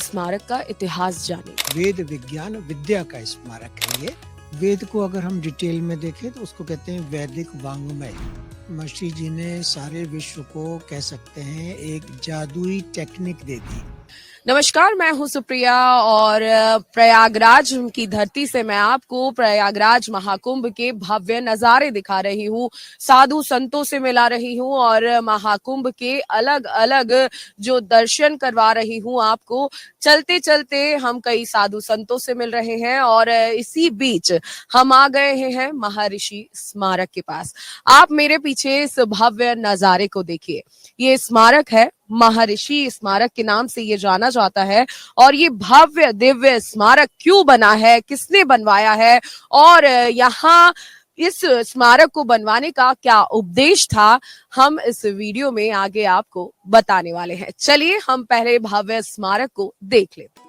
स्मारक का इतिहास जाने। वेद विज्ञान विद्या का स्मारक है ये। वेद को अगर हम डिटेल में देखें तो उसको कहते हैं वैदिक वांग्मय। महर्षि जी ने सारे विश्व को कह सकते हैं एक जादुई टेक्निक दे दी। नमस्कार, मैं हूं सुप्रिया और प्रयागराज की धरती से मैं आपको प्रयागराज महाकुंभ के भव्य नजारे दिखा रही हूं, साधु संतों से मिला रही हूं और महाकुंभ के अलग अलग जो दर्शन करवा रही हूं आपको। चलते चलते हम कई साधु संतों से मिल रहे हैं और इसी बीच हम आ गए हैं महर्षि स्मारक के पास। आप मेरे पीछे इस भव्य नजारे को देखिए। ये स्मारक है, महर्षि स्मारक के नाम से ये जाना जाता है। और ये भव्य दिव्य स्मारक क्यों बना है, किसने बनवाया है और यहाँ इस स्मारक को बनवाने का क्या उपदेश था, हम इस वीडियो में आगे आपको बताने वाले हैं। चलिए हम पहले भव्य स्मारक को देख लेते हैं।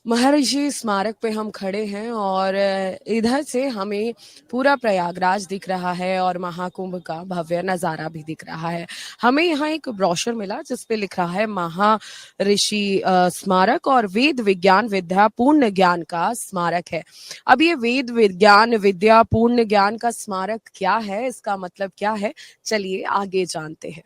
महर्षि स्मारक पे हम खड़े हैं और इधर से हमें पूरा प्रयागराज दिख रहा है और महाकुंभ का भव्य नजारा भी दिख रहा है। हमें यहाँ एक ब्रोशर मिला जिस पे लिख रहा है महर्षि स्मारक और वेद विज्ञान विद्या पूर्ण ज्ञान का स्मारक है। अब ये वेद विज्ञान विद्या पूर्ण ज्ञान का स्मारक क्या है, इसका मतलब क्या है, चलिए आगे जानते हैं।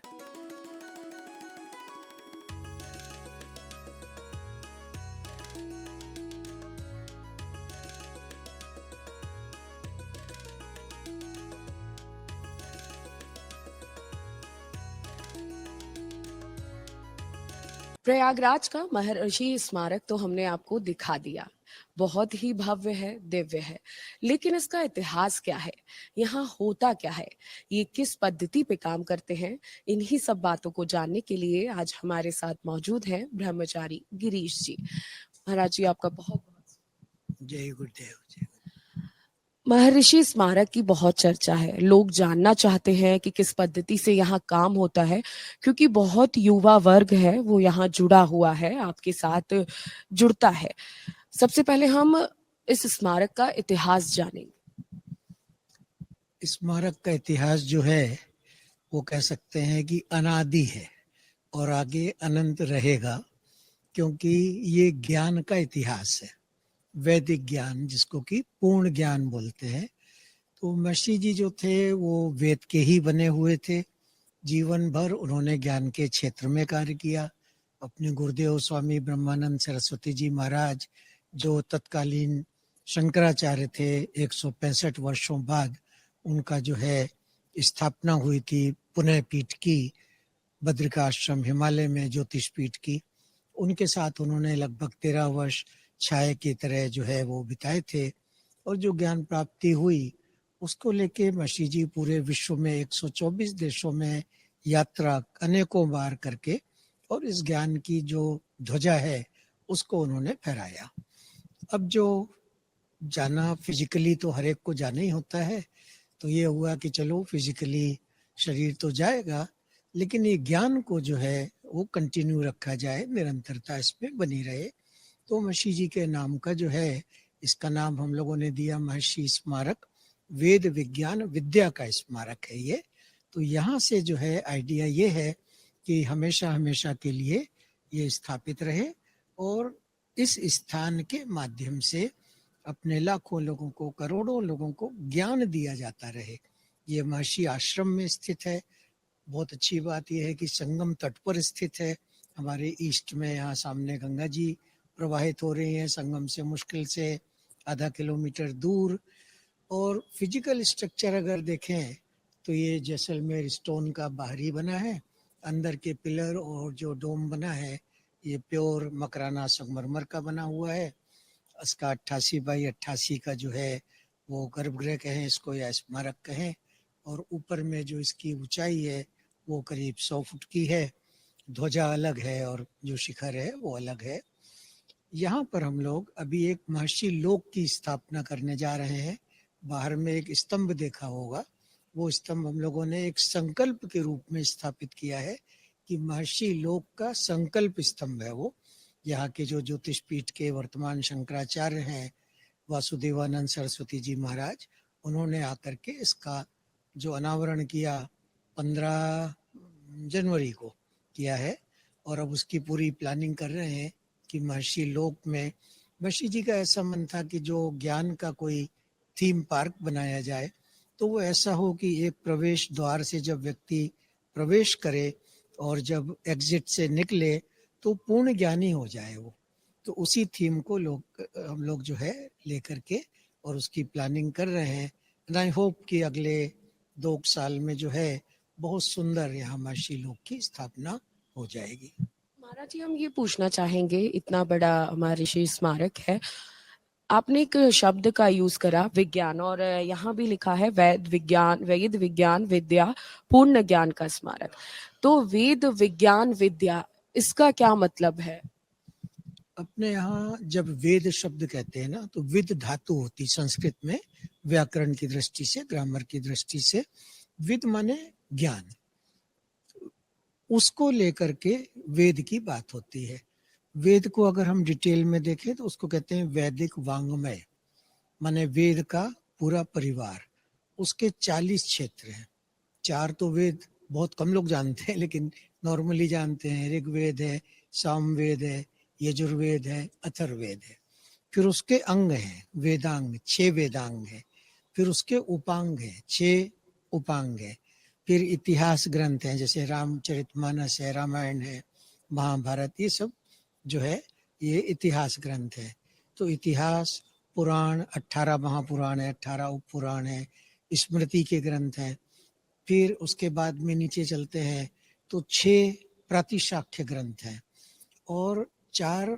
प्रयागराज का महर्षि स्मारक तो हमने आपको दिखा दिया, बहुत ही भव्य है, दिव्य है। लेकिन इसका इतिहास क्या है, यहाँ होता क्या है, ये किस पद्धति पे काम करते हैं, इन्हीं सब बातों को जानने के लिए आज हमारे साथ मौजूद हैं ब्रह्मचारी गिरीश जी। महाराज जी, आपका बहुत बहुत जय गुरुदेव। जय। महर्षि स्मारक की बहुत चर्चा है, लोग जानना चाहते हैं कि किस पद्धति से यहाँ काम होता है, क्योंकि बहुत युवा वर्ग है वो यहाँ जुड़ा हुआ है, आपके साथ जुड़ता है। सबसे पहले हम इस स्मारक का इतिहास जानेंगे। स्मारक का इतिहास जो है वो कह सकते हैं कि अनादि है और आगे अनंत रहेगा, क्योंकि ये ज्ञान का इतिहास है। वैदिक ज्ञान जिसको कि पूर्ण ज्ञान बोलते हैं। तो महर्षि जी जो थे वो वेद के ही बने हुए थे। जीवन भर उन्होंने ज्ञान के क्षेत्र में कार्य किया। अपने गुरुदेव स्वामी ब्रह्मानंद सरस्वती जी महाराज जो तत्कालीन शंकराचार्य थे, 165 वर्षों बाद उनका जो है स्थापना हुई थी पुनः पीठ की, बद्रिकाश्रम हिमालय में ज्योतिष पीठ की। उनके साथ उन्होंने लगभग 13 वर्ष छाया की तरह जो है वो बिताए थे और जो ज्ञान प्राप्ति हुई उसको लेके महर्षि जी पूरे विश्व में 124 देशों में यात्रा अनेकों बार करके और इस ज्ञान की जो ध्वजा है उसको उन्होंने फहराया। अब जो जाना फिजिकली तो हर एक को जाना ही होता है, तो ये हुआ कि चलो फिजिकली शरीर तो जाएगा, लेकिन ये ज्ञान को जो है वो कंटिन्यू रखा जाए, निरंतरता इसमें बनी रहे। तो महर्षि जी के नाम का जो है इसका नाम हम लोगों ने दिया महर्षि स्मारक। वेद विज्ञान विद्या का स्मारक है ये। तो यहाँ से जो है आइडिया ये है कि हमेशा हमेशा के लिए ये स्थापित रहे और इस स्थान के माध्यम से अपने लाखों लोगों को, करोड़ों लोगों को ज्ञान दिया जाता रहे। ये महर्षि आश्रम में स्थित है। बहुत अच्छी बात यह है कि संगम तट पर स्थित है। हमारे ईस्ट में यहाँ सामने गंगा जी प्रवाहित हो रही हैं, संगम से मुश्किल से आधा किलोमीटर दूर। और फिजिकल स्ट्रक्चर अगर देखें तो ये जैसलमेर स्टोन का बाहरी बना है, अंदर के पिलर और जो डोम बना है ये प्योर मकराना संगमरमर का बना हुआ है। इसका 88x88 का जो है वो गर्भगृह कहें इसको या स्मारक कहें, और ऊपर में जो इसकी ऊंचाई है वो करीब 100 फुट की है। ध्वजा अलग है और जो शिखर है वो अलग है। यहाँ पर हम लोग अभी एक महर्षि लोक की स्थापना करने जा रहे हैं। बाहर में एक स्तंभ देखा होगा, वो स्तंभ हम लोगों ने एक संकल्प के रूप में स्थापित किया है कि महर्षि लोक का संकल्प स्तंभ है वो। यहाँ के जो ज्योतिष पीठ के वर्तमान शंकराचार्य हैं वासुदेवानंद सरस्वती जी महाराज, उन्होंने आकर के इसका जो अनावरण किया 15 जनवरी को किया है। और अब उसकी पूरी प्लानिंग कर रहे हैं कि महर्षि लोक में, महर्षि जी का ऐसा मन था कि जो ज्ञान का कोई थीम पार्क बनाया जाए तो वो ऐसा हो कि एक प्रवेश द्वार से जब व्यक्ति प्रवेश करे और जब एग्जिट से निकले तो पूर्ण ज्ञानी हो जाए वो। तो उसी थीम को हम लोग जो है लेकर के और उसकी प्लानिंग कर रहे हैं। एंड आई होप कि अगले 2 साल में जो है बहुत सुंदर यहाँ महर्षि लोक की स्थापना हो जाएगी। महाराज जी, हम ये पूछना चाहेंगे, इतना बड़ा महर्षि स्मारक है, आपने एक शब्द का यूज करा विज्ञान, और यहाँ भी लिखा है वेद विज्ञान विद्या पूर्ण ज्ञान का स्मारक। तो वेद विज्ञान विद्या, इसका क्या मतलब है? अपने यहाँ जब वेद शब्द कहते हैं ना, तो विद धातु होती संस्कृत में, व्याकरण की दृष्टि से, ग्रामर की दृष्टि से। विद माने ज्ञान, उसको लेकर के वेद की बात होती है। वेद को अगर हम डिटेल में देखें तो उसको कहते हैं वैदिक वांग्मय, माने वेद का पूरा परिवार। उसके 40 क्षेत्र हैं। 4 तो वेद बहुत कम लोग जानते हैं, लेकिन नॉर्मली जानते हैं। ऋग्वेद है, सामवेद है, यजुर्वेद है, अथर्ववेद है। फिर उसके अंग हैं, वेदांग, 6 वेदांग है। फिर उसके उपांग है, 6 उपांग है। फिर इतिहास ग्रंथ हैं, जैसे रामचरितमानस है, रामायण है, महाभारत, ये सब जो है ये इतिहास ग्रंथ है। तो इतिहास, पुराण, 18 महापुराण है, 18 उपपुराण है, स्मृति के ग्रंथ हैं। फिर उसके बाद में नीचे चलते हैं तो 6 प्रातिशाख्य ग्रंथ हैं और 4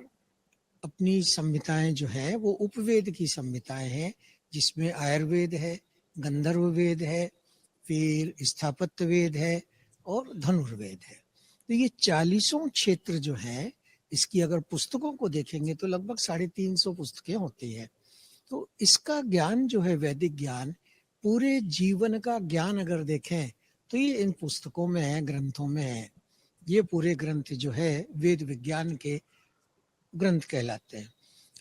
अपनी संहिताएं जो है वो उपवेद की संहिताएं हैं, जिसमें आयुर्वेद है, गंधर्व वेद है, फिर स्थापत्य वेद है और धनुर्वेद है। तो ये 40 क्षेत्र जो है, इसकी अगर पुस्तकों को देखेंगे तो लगभग 350 पुस्तकें होती है। तो इसका ज्ञान जो है, वैदिक ज्ञान, पूरे जीवन का ज्ञान अगर देखें तो ये इन पुस्तकों में है, ग्रंथों में है। ये पूरे ग्रंथ जो है वेद विज्ञान के ग्रंथ कहलाते हैं।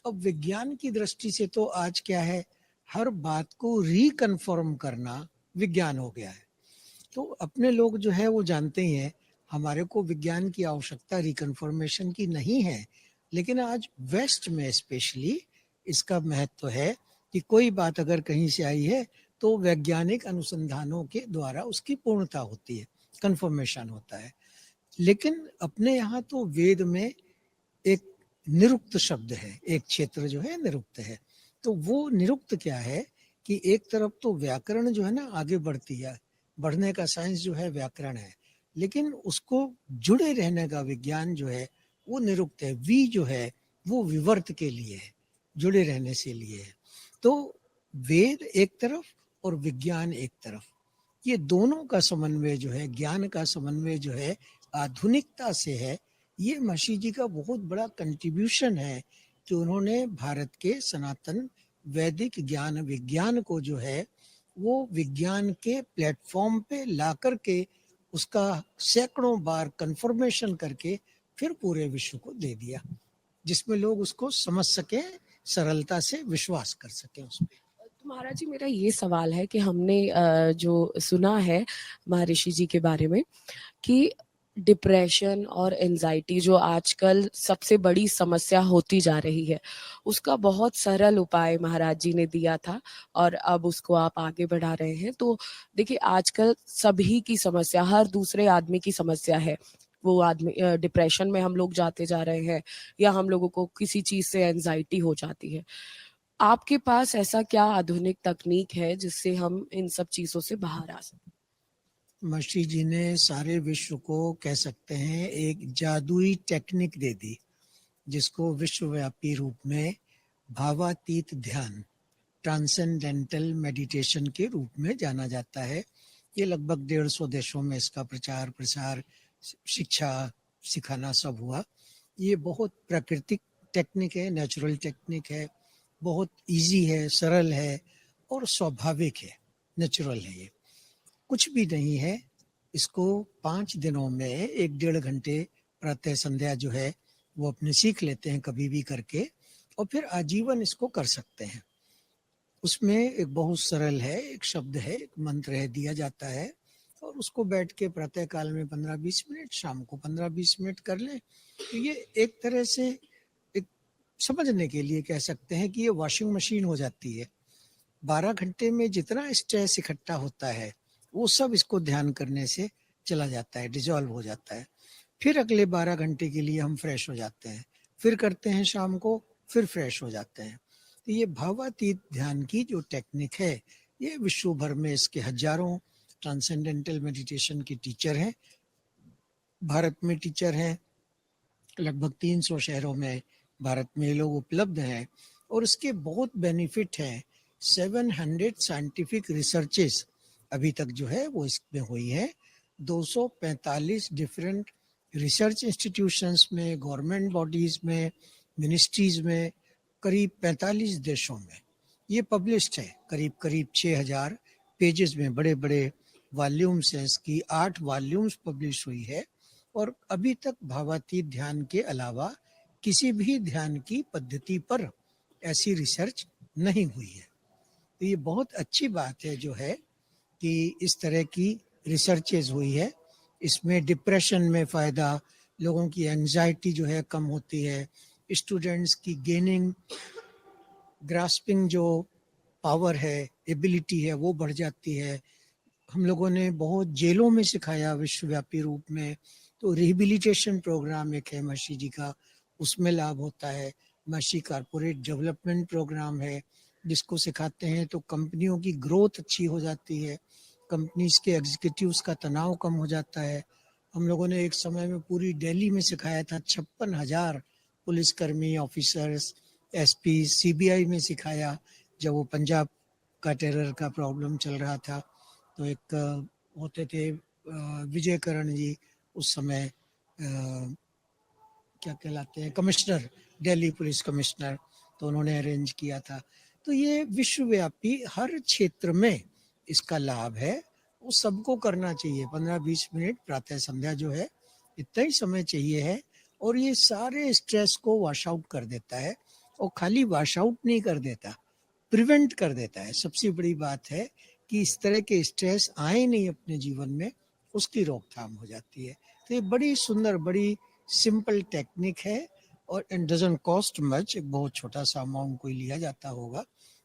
अब विज्ञान की दृष्टि से तो आज क्या है, हर बात को रिकन्फर्म करना विज्ञान हो गया है। तो अपने लोग जो है वो जानते ही हैं, हमारे को विज्ञान की आवश्यकता रिकन्फर्मेशन की नहीं है। लेकिन आज वेस्ट में स्पेशली इसका महत्व है कि कोई बात अगर कहीं से आई है तो वैज्ञानिक अनुसंधानों के द्वारा उसकी पूर्णता होती है, कन्फर्मेशन होता है। लेकिन अपने यहाँ तो वेद में एक निरुक्त शब्द है, एक क्षेत्र जो है निरुक्त है। तो वो निरुक्त क्या है कि एक तरफ तो व्याकरण जो है ना आगे बढ़ती है, बढ़ने का साइंस जो है व्याकरण है, लेकिन उसको जुड़े रहने का विज्ञान जो है वो निरुक्त है। वी जो है वो विवर्त के लिए है, जुड़े रहने से लिए है। तो वेद एक तरफ और विज्ञान एक तरफ, ये दोनों का समन्वय जो है, ज्ञान का समन्वय जो है आधुनिकता से है। ये महर्षि जी का बहुत बड़ा कंट्रीब्यूशन है कि उन्होंने भारत के सनातन वैदिक ज्ञान विज्ञान को जो है वो विज्ञान के प्लेटफॉर्म पे ला करके उसका सैकड़ों बार कंफर्मेशन करके फिर पूरे विश्व को दे दिया, जिसमें लोग उसको समझ सके, सरलता से विश्वास कर सके उस पर। तो महाराज जी, मेरा ये सवाल है कि हमने जो सुना है महर्षि जी के बारे में कि डिप्रेशन और एंजाइटी जो आजकल सबसे बड़ी समस्या होती जा रही है, उसका बहुत सरल उपाय महाराज जी ने दिया था और अब उसको आप आगे बढ़ा रहे हैं। तो देखिए, आजकल सभी की समस्या, हर दूसरे आदमी की समस्या है। वो आदमी डिप्रेशन में हम लोग जाते जा रहे हैं, या हम लोगों को किसी चीज से एंजाइटी हो जाती है। आपके पास ऐसा क्या आधुनिक तकनीक है जिससे हम इन सब चीजों से बाहर आ सकते? महर्षि जी ने सारे विश्व को कह सकते हैं एक जादुई टेक्निक दे दी, जिसको विश्वव्यापी रूप में भावातीत ध्यान, ट्रांसेंडेंटल मेडिटेशन के रूप में जाना जाता है। ये लगभग 150 देशों में इसका प्रचार प्रसार, शिक्षा, सिखाना सब हुआ। ये बहुत प्राकृतिक टेक्निक है, नेचुरल टेक्निक है, बहुत इजी है, सरल है और स्वाभाविक है, नेचुरल है। ये कुछ भी नहीं है। इसको 5 दिनों में 1-1.5 घंटे प्रातः संध्या जो है वो अपने सीख लेते हैं कभी भी करके, और फिर आजीवन इसको कर सकते हैं। उसमें एक बहुत सरल है, एक शब्द है, एक मंत्र है, दिया जाता है, और उसको बैठ के प्रातः काल में 15-20 मिनट, शाम को 15-20 मिनट कर लें। तो ये एक तरह से एक समझने के लिए कह सकते हैं कि ये वॉशिंग मशीन हो जाती है। 12 घंटे में जितना स्ट्रेस इकट्ठा होता है वो सब इसको ध्यान करने से चला जाता है, डिजॉल्व हो जाता है। फिर अगले 12 घंटे के लिए हम फ्रेश हो जाते हैं, फिर करते हैं शाम को, फिर फ्रेश हो जाते हैं। तो ये भावातीत ध्यान की जो टेक्निक है, ये विश्व भर में इसके हजारों ट्रांसेंडेंटल मेडिटेशन के टीचर हैं, भारत में टीचर हैं, लगभग 300 शहरों में भारत में ये लोग उपलब्ध हैं, और इसके बहुत बेनिफिट हैं। 700 साइंटिफिक रिसर्चेस अभी तक जो है वो इसमें हुई है। 245 डिफरेंट रिसर्च इंस्टीट्यूशंस में, गवर्नमेंट बॉडीज में, मिनिस्ट्रीज में, करीब 45 देशों में ये पब्लिश्ड है। करीब करीब 6000 पेजेस में बड़े बड़े वॉल्यूम्स हैं इसकी, 8 वॉल्यूम्स पब्लिश हुई है। और अभी तक भावातीत ध्यान के अलावा किसी भी ध्यान की पद्धति पर ऐसी रिसर्च नहीं हुई है। तो ये बहुत अच्छी बात है जो है कि इस तरह की रिसर्चेज हुई है। इसमें डिप्रेशन में फ़ायदा, लोगों की एंजाइटी जो है कम होती है, स्टूडेंट्स की गेनिंग ग्रास्पिंग जो पावर है, एबिलिटी है, वो बढ़ जाती है। हम लोगों ने बहुत जेलों में सिखाया विश्वव्यापी रूप में, तो रिहेबिलिटेशन प्रोग्राम एक है महर्षि जी का, उसमें लाभ होता है। महर्षि कॉर्पोरेट डेवलपमेंट प्रोग्राम है जिसको सिखाते हैं तो कंपनियों की ग्रोथ अच्छी हो जाती है, कंपनीज के एग्जीक्यूटिव्स का तनाव कम हो जाता है। हम लोगों ने एक समय में पूरी दिल्ली में सिखाया था, 56,000 पुलिसकर्मी, ऑफिसर्स, एसपी, सीबीआई में सिखाया जब वो पंजाब का टेरर का प्रॉब्लम चल रहा था। तो एक होते थे विजय करण जी, उस समय क्या कहलाते हैं, कमिश्नर, दिल्ली पुलिस कमिश्नर, तो उन्होंने अरेंज किया था। तो ये विश्वव्यापी हर क्षेत्र में इसका लाभ है, वो सबको करना चाहिए। 15-20 मिनट प्रातः संध्या जो है, इतना ही समय चाहिए है, और ये सारे स्ट्रेस को वॉश आउट कर देता है। और खाली वॉश आउट नहीं कर देता, प्रिवेंट कर देता है। सबसे बड़ी बात है कि इस तरह के स्ट्रेस आए नहीं अपने जीवन में, उसकी रोकथाम हो जाती है। तो ये बड़ी सुंदर, बड़ी सिंपल टेक्निक है, और इट डजंट कॉस्ट मच। एक बहुत छोटा सा अमाउंट कोई लिया जाता होगा,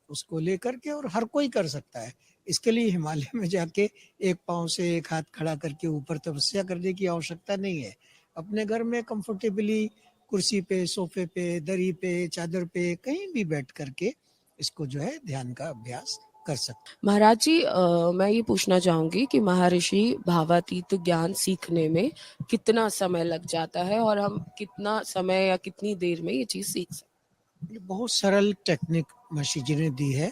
उसको लेकर के, और हर कोई कर सकता है। इसके लिए हिमालय में जाके एक पाँव से एक हाथ खड़ा करके ऊपर तपस्या करने की आवश्यकता नहीं है। अपने घर में कंफर्टेबली कुर्सी पे, सोफे पे, दरी पे, चादर पे, कहीं भी बैठ करके इसको जो है ध्यान का अभ्यास कर सकते। महाराज जी, मैं ये पूछना चाहूंगी कि महर्षि भावातीत ज्ञान सीखने में कितना समय लग जाता है और हम कितना समय या कितनी देर में ये चीज सीख सकते ये बहुत सरल टेक्निक महर्षि जी ने दी है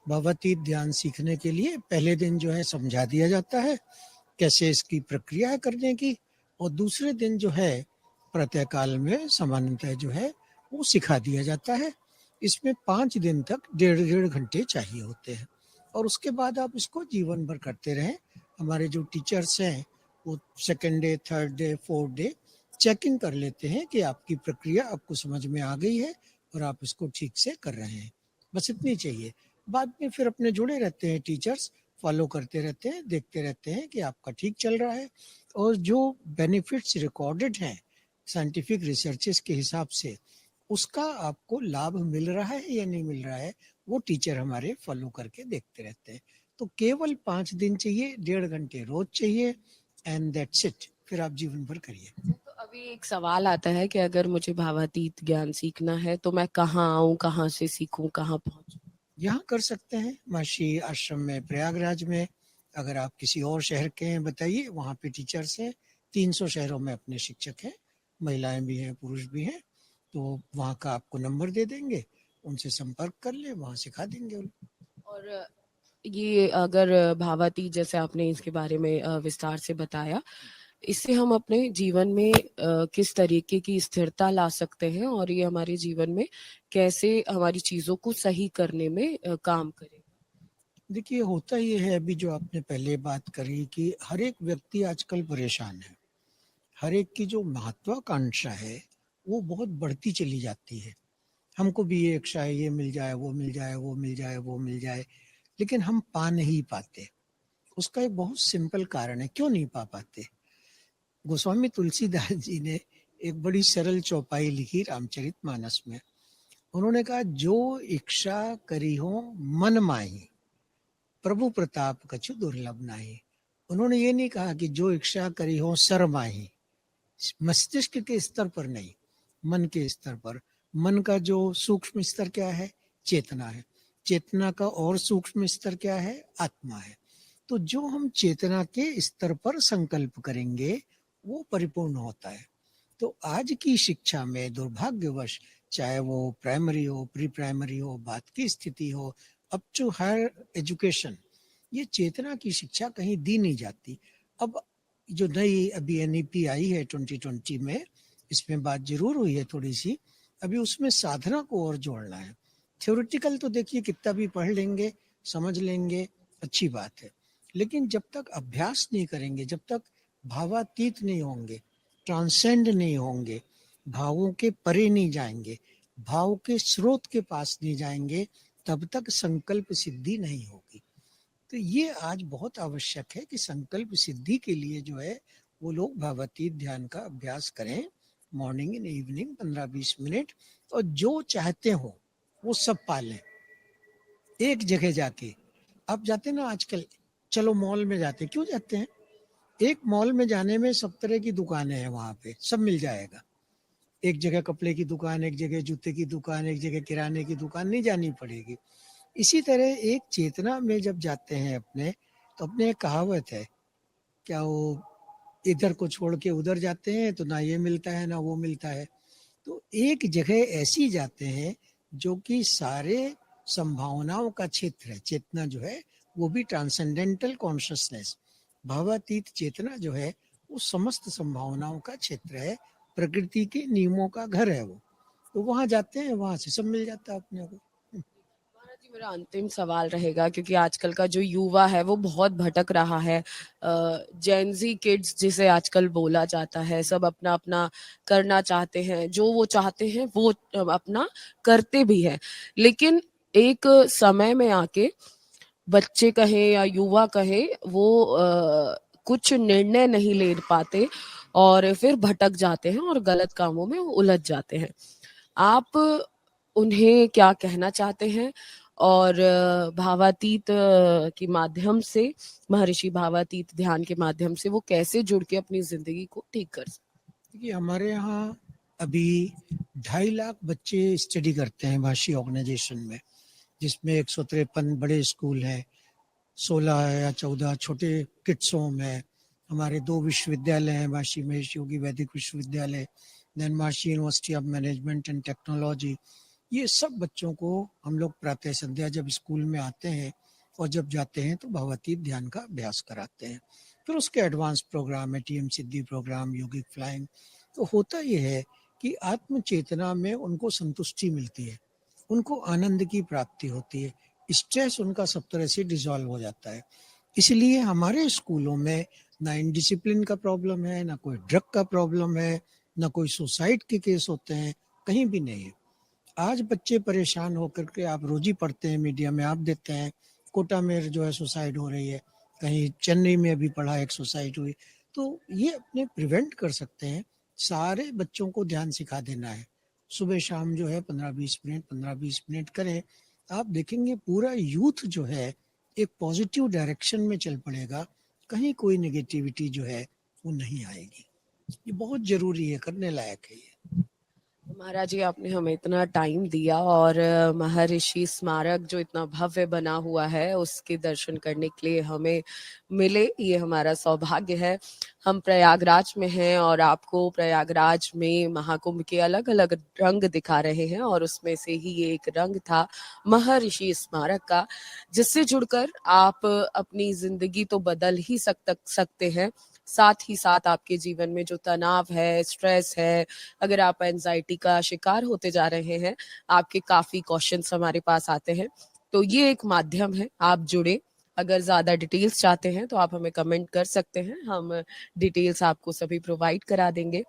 भावातीत ध्यान सीखने के लिए। पहले दिन जो है समझा दिया जाता है कैसे इसकी प्रक्रिया है करने की, और दूसरे दिन जो है प्रातःकाल में सामान्यतः जो है वो सिखा दिया जाता है। इसमें 5 दिन तक 1.5 घंटे चाहिए होते हैं, और उसके बाद आप इसको जीवन भर करते रहें। हमारे जो टीचर्स हैं वो second day, third day, fourth day checking कर लेते हैं कि आपकी प्रक्रिया आपको समझ में आ गई है और आप इसको ठीक से कर रहे हैं। बस इतनी चाहिए। बाद में फिर अपने जुड़े रहते हैं टीचर्स, फॉलो करते रहते हैं, देखते रहते हैं कि आपका ठीक चल रहा है, और जो बेनिफिट्स रिकॉर्डेड हैं साइंटिफिक रिसर्चेस के हिसाब से, उसका आपको लाभ मिल रहा है या नहीं मिल रहा है, वो टीचर हमारे फॉलो करके देखते रहते हैं। तो केवल 5 दिन चाहिए, 1.5 घंटे रोज चाहिए, एंड दैट्स इट। फिर आप जीवन भर करिए। हैं। तो अभी एक सवाल आता है कि अगर मुझे भावातीत ज्ञान सीखना है तो मैं कहाँ आऊँ, कहाँ से सीखूं, कहाँ पहुंचूं? यहाँ कर सकते हैं महर्षि आश्रम में प्रयागराज में। अगर आप किसी और शहर के हैं बताइए, वहाँ पे टीचर्स हैं। 300 शहरों में अपने शिक्षक हैं, महिलाएं भी हैं, पुरुष भी हैं। तो वहाँ का आपको नंबर दे देंगे, उनसे संपर्क कर ले, वहाँ सिखा देंगे उनको। और ये अगर भावातीत, जैसे आपने इसके बारे में विस्तार से बताया, इससे हम अपने जीवन में किस तरीके की स्थिरता ला सकते हैं और ये हमारे जीवन में कैसे हमारी चीजों को सही करने में काम करेगा? देखिए, होता ये है, अभी जो आपने पहले बात करी कि हर एक व्यक्ति आजकल परेशान है। हर एक की जो महत्वाकांक्षा है, वो बहुत बढ़ती चली जाती है। हमको भी ये इच्छा है, ये मिल जाए, वो मिल जाए, वो मिल जाए, वो मिल जाए, लेकिन हम पा नहीं पाते। उसका एक बहुत सिंपल कारण है, क्यों नहीं पा पाते? गोस्वामी तुलसीदास जी ने एक बड़ी सरल चौपाई लिखी रामचरितमानस में। उन्होंने कहा, जो इच्छा करी हो मन माही, प्रभु प्रताप कछु दुर्लभ नाही। उन्होंने ये नहीं कहा कि जो इच्छा करी हो सर माही, मस्तिष्क के स्तर पर नहीं, मन के स्तर पर। मन का जो सूक्ष्म स्तर क्या है? चेतना है। चेतना का और सूक्ष्म स्तर क्या है? आत्मा है। तो जो हम चेतना के स्तर पर संकल्प करेंगे, वो परिपूर्ण होता है। तो आज की शिक्षा में दुर्भाग्यवश, चाहे वो प्राइमरी हो, प्री प्राइमरी हो, बात की स्थिति हो, अप टू हायर एजुकेशन, ये चेतना की शिक्षा कहीं दी नहीं जाती। अब जो नई अभी एनईपी आई है 2020 में, इसमें बात जरूर हुई है थोड़ी सी। अभी उसमें साधना को और जोड़ना है। थ्योरेटिकल तो देखिए कितना भी पढ़ लेंगे, समझ लेंगे, अच्छी बात है, लेकिन जब तक अभ्यास नहीं करेंगे, जब तक भावातीत नहीं होंगे, ट्रांसेंड नहीं होंगे, भावों के परे नहीं जाएंगे, भाव के स्रोत के पास नहीं जाएंगे, तब तक संकल्प सिद्धि नहीं होगी। तो ये आज बहुत आवश्यक है कि संकल्प सिद्धि के लिए जो है, वो लोग भावातीत ध्यान का अभ्यास करें, मॉर्निंग एंड इवनिंग 15-20 मिनट, और जो चाहते हो वो सब पालें। एक जगह जाके, आप जाते ना आजकल, चलो मॉल में जाते, क्यों जाते हैं? एक मॉल में जाने में सब तरह की दुकानें हैं, वहां पे सब मिल जाएगा। एक जगह कपड़े की दुकान, एक जगह जूते की दुकान, एक जगह किराने की दुकान नहीं जानी पड़ेगी। इसी तरह एक चेतना में जब जाते हैं अपने, तो अपने एक कहावत है, क्या वो, इधर को छोड़ के उधर जाते हैं तो ना ये मिलता है ना वो मिलता है। तो एक जगह ऐसी जाते हैं जो कि सारे संभावनाओं का क्षेत्र है। चेतना जो है वो भी ट्रांसेंडेंटल कॉन्शियसनेस, भावातीत चेतना जो है, वो समस्त संभावनाओं का क्षेत्र है, प्रकृति के नियमों का घर है वो। तो वहां जाते हैं, वहां से सब मिल जाता है अपने को। महाराज जी, मेरा अंतिम सवाल रहेगा, क्योंकि आजकल का जो युवा है वो बहुत भटक रहा है। जेनजी किड्स जिसे आजकल बोला जाता है, सब अपना अपना करना चाहते हैं, जो वो चाहते हैं वो अपना करते भी हैं, लेकिन एक समय में आके बच्चे कहें या युवा कहें, वो कुछ निर्णय नहीं ले पाते और फिर भटक जाते हैं और गलत कामों में उलझ जाते हैं। आप उन्हें क्या कहना चाहते हैं? और भावातीत के माध्यम से, महर्षि भावातीत ध्यान के माध्यम से वो कैसे जुड़ के अपनी जिंदगी को ठीक कर सकते? देखिए, हमारे यहाँ अभी 2.5 लाख बच्चे स्टडी करते हैं भाषी ऑर्गेनाइजेशन में, जिसमें 153 बड़े स्कूल हैं, 16 या 14 छोटे किड्स होम है। हमारे 2 विश्वविद्यालय हैं, महर्षि महेश योगी वैदिक विश्वविद्यालय, then Maharshi university of management and technology. ये सब बच्चों को हम लोग प्रातः संध्या जब स्कूल में आते हैं और जब जाते हैं तो भावातीत ध्यान का अभ्यास कराते हैं। फिर उसके एडवांस प्रोग्राम है, टीएम सिद्धि प्रोग्राम, योगिक फ्लाइंग। तो होता यह है कि आत्म चेतना में उनको संतुष्टि मिलती है, उनको आनंद की प्राप्ति होती है, स्ट्रेस उनका सब तरह से डिसॉल्व हो जाता है। इसलिए हमारे स्कूलों में ना इनडिसिप्लिन का प्रॉब्लम है, ना कोई ड्रग का प्रॉब्लम है, ना कोई सुसाइड के केस होते हैं, कहीं भी नहीं है। आज बच्चे परेशान होकर के, आप रोज ही पढ़ते हैं, मीडिया में आप देते हैं, कोटा में जो है सुसाइड हो रही है, कहीं चेन्नई में अभी पढ़ा एक सुसाइड हुई। तो ये अपने प्रिवेंट कर सकते हैं। सारे बच्चों को ध्यान सिखा देना है, सुबह शाम जो है 15-20 मिनट करें। आप देखेंगे पूरा यूथ जो है एक पॉजिटिव डायरेक्शन में चल पड़ेगा, कहीं कोई नेगेटिविटी जो है वो नहीं आएगी। ये बहुत जरूरी है, करने लायक है ये। महाराज जी, आपने हमें इतना टाइम दिया और महर्षि स्मारक जो इतना भव्य बना हुआ है उसके दर्शन करने के लिए हमें मिले, ये हमारा सौभाग्य है। हम प्रयागराज में हैं और आपको प्रयागराज में महाकुंभ के अलग अलग रंग दिखा रहे हैं, और उसमें से ही ये एक रंग था महर्षि स्मारक का, जिससे जुड़कर आप अपनी जिंदगी तो बदल ही सकते हैं, साथ ही साथ आपके जीवन में जो तनाव है, स्ट्रेस है, अगर आप एंजाइटी का शिकार होते जा रहे हैं, आपके काफी क्वेश्चंस हमारे पास आते हैं, तो ये एक माध्यम है, आप जुड़े। अगर ज्यादा डिटेल्स चाहते हैं तो आप हमें कमेंट कर सकते हैं, हम डिटेल्स आपको सभी प्रोवाइड करा देंगे।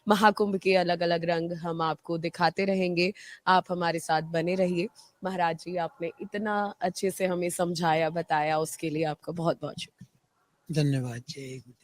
महाकुंभ के अलग अलग रंग हम आपको दिखाते रहेंगे, आप हमारे साथ बने रहिए। महाराज जी, आपने इतना अच्छे से हमें समझाया, बताया, उसके लिए आपका बहुत बहुत शुक्रिया। धन्यवाद। जय गुरु।